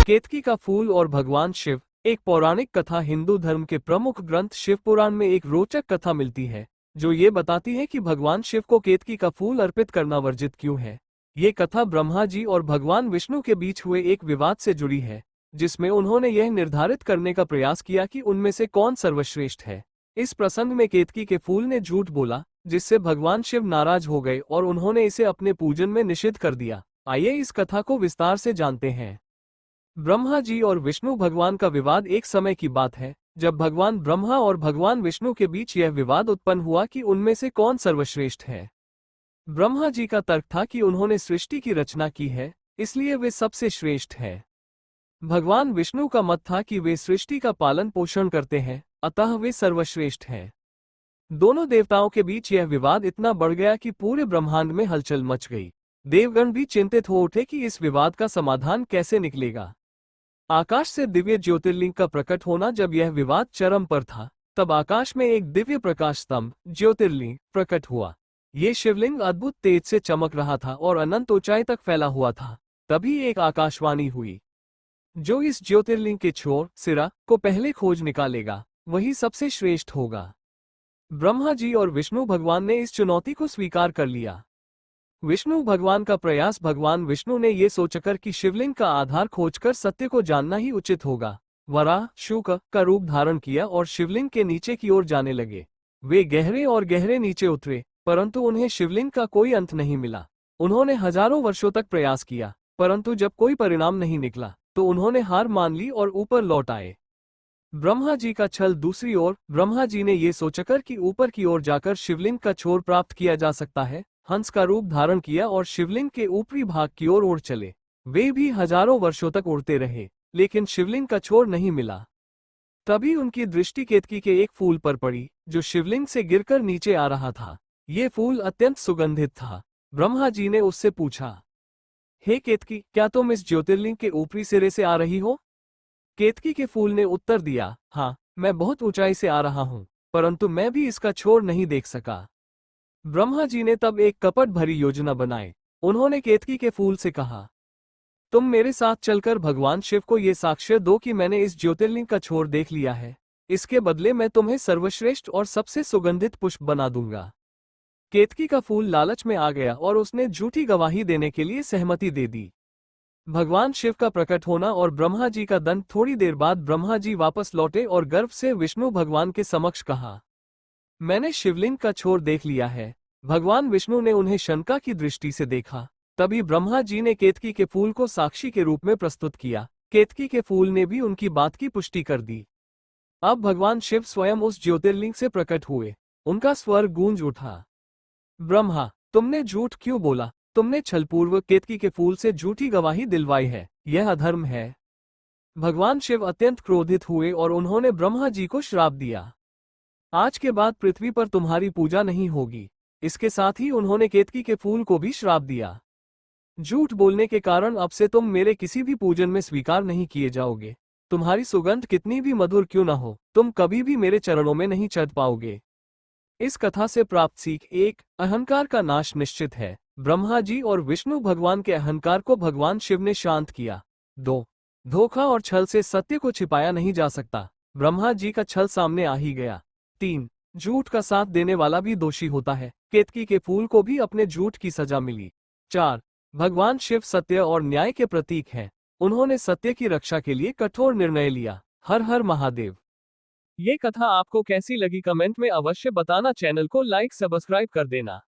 केतकी का फूल और भगवान शिव। एक पौराणिक कथा हिंदू धर्म के प्रमुख ग्रंथ शिव पुराण में एक रोचक कथा मिलती है जो ये बताती है कि भगवान शिव को केतकी का फूल अर्पित करना वर्जित क्यों है। ये कथा ब्रह्मा जी और भगवान विष्णु के बीच हुए एक विवाद से जुड़ी है, जिसमें उन्होंने यह निर्धारित करने का प्रयास किया कि उनमें से कौन सर्वश्रेष्ठ है। इस प्रसंग में केतकी के फूल ने झूठ बोला, जिससे भगवान शिव नाराज हो गए और उन्होंने इसे अपने पूजन में निषिद्ध कर दिया। आइए इस कथा को विस्तार से जानते हैं। ब्रह्मा जी और विष्णु भगवान का विवाद एक समय की बात है, जब भगवान ब्रह्मा और भगवान विष्णु के बीच यह विवाद उत्पन्न हुआ कि उनमें से कौन सर्वश्रेष्ठ है। ब्रह्मा जी का तर्क था कि उन्होंने सृष्टि की रचना की है, इसलिए वे सबसे श्रेष्ठ है। भगवान विष्णु का मत था कि वे सृष्टि का पालन पोषण करते हैं, अतः वे सर्वश्रेष्ठ हैं। दोनों देवताओं के बीच यह विवाद इतना बढ़ गया कि पूरे ब्रह्मांड में हलचल मच गई। देवगण भी चिंतित हो उठे कि इस विवाद का समाधान कैसे निकलेगा। आकाश से दिव्य ज्योतिर्लिंग का प्रकट होना। जब यह विवाद चरम पर था, तब आकाश में एक दिव्य प्रकाश स्तंभ ज्योतिर्लिंग प्रकट हुआ। ये शिवलिंग अद्भुत तेज से चमक रहा था और अनंत ऊंचाई तक फैला हुआ था। तभी एक आकाशवाणी हुई, जो इस ज्योतिर्लिंग के छोर सिरा को पहले खोज निकालेगा, वही सबसे श्रेष्ठ होगा। ब्रह्मा जी और विष्णु भगवान ने इस चुनौती को स्वीकार कर लिया। विष्णु भगवान का प्रयास। भगवान विष्णु ने ये सोचकर कि शिवलिंग का आधार खोजकर सत्य को जानना ही उचित होगा, वराह शुक का रूप धारण किया और शिवलिंग के नीचे की ओर जाने लगे। वे गहरे और गहरे नीचे उतरे, परंतु उन्हें शिवलिंग का कोई अंत नहीं मिला। उन्होंने हजारों वर्षों तक प्रयास किया, परंतु जब कोई परिणाम नहीं निकला तो उन्होंने हार मान ली और ऊपर लौट आए। ब्रह्मा जी का छल दूसरी ओर। ब्रह्मा जी ने ये सोचकर कि ऊपर की ओर जाकर शिवलिंग का छोर प्राप्त किया जा सकता है, हंस का रूप धारण किया और शिवलिंग के ऊपरी भाग की ओर उड़ चले। वे भी हजारों वर्षों तक उड़ते रहे, लेकिन शिवलिंग का छोर नहीं मिला। तभी उनकी दृष्टि केतकी के एक फूल पर पड़ी, जो शिवलिंग से गिरकर नीचे आ रहा था। ये फूल अत्यंत सुगंधित था। ब्रह्मा जी ने उससे पूछा, हे केतकी, क्या तुम इस ज्योतिर्लिंग के ऊपरी सिरे से आ रही हो? केतकी के फूल ने उत्तर दिया, हाँ, मैं बहुत ऊंचाई से आ रहा हूँ, परंतु मैं भी इसका छोर नहीं देख सका। ब्रह्मा जी ने तब एक कपट भरी योजना बनाई। उन्होंने केतकी के फूल से कहा, तुम मेरे साथ चलकर भगवान शिव को ये साक्ष्य दो कि मैंने इस ज्योतिर्लिंग का छोर देख लिया है। इसके बदले मैं तुम्हें सर्वश्रेष्ठ और सबसे सुगंधित पुष्प बना दूंगा। केतकी का फूल लालच में आ गया और उसने झूठी गवाही देने के लिए सहमति दे दी। भगवान शिव का प्रकट होना और ब्रह्मा जी का दंड। थोड़ी देर बाद ब्रह्मा जी वापस लौटे और गर्व से विष्णु भगवान के समक्ष कहा, मैंने शिवलिंग का छोर देख लिया है। भगवान विष्णु ने उन्हें शंका की दृष्टि से देखा। तभी ब्रह्मा जी ने केतकी के फूल को साक्षी के रूप में प्रस्तुत किया। केतकी के फूल ने भी उनकी बात की पुष्टि कर दी। अब भगवान शिव स्वयं उस ज्योतिर्लिंग से प्रकट हुए। उनका स्वर गूंज उठा, ब्रह्मा, तुमने झूठ क्यों बोला? तुमने छलपूर्वक केतकी के फूल से झूठी गवाही दिलवाई है। यह अधर्म है। भगवान शिव अत्यंत क्रोधित हुए और उन्होंने ब्रह्मा जी को श्राप दिया, आज के बाद पृथ्वी पर तुम्हारी पूजा नहीं होगी। इसके साथ ही उन्होंने केतकी के फूल को भी श्राप दिया, झूठ बोलने के कारण अब से तुम मेरे किसी भी पूजन में स्वीकार नहीं किए जाओगे। तुम्हारी सुगंध कितनी भी मधुर क्यों न हो, तुम कभी भी मेरे चरणों में नहीं चढ़ पाओगे। इस कथा से प्राप्त सीख। 1. अहंकार का नाश निश्चित है। ब्रह्मा जी और विष्णु भगवान के अहंकार को भगवान शिव ने शांत किया। 2. धोखा और छल से सत्य को छिपाया नहीं जा सकता। ब्रह्मा जी का छल सामने आ ही गया। 3. झूठ का साथ देने वाला भी दोषी होता है। केतकी के फूल को भी अपने झूठ की सजा मिली। 4. भगवान शिव सत्य और न्याय के प्रतीक हैं। उन्होंने सत्य की रक्षा के लिए कठोर निर्णय लिया। हर हर महादेव। ये कथा आपको कैसी लगी कमेंट में अवश्य बताना। चैनल को लाइक सब्सक्राइब कर देना।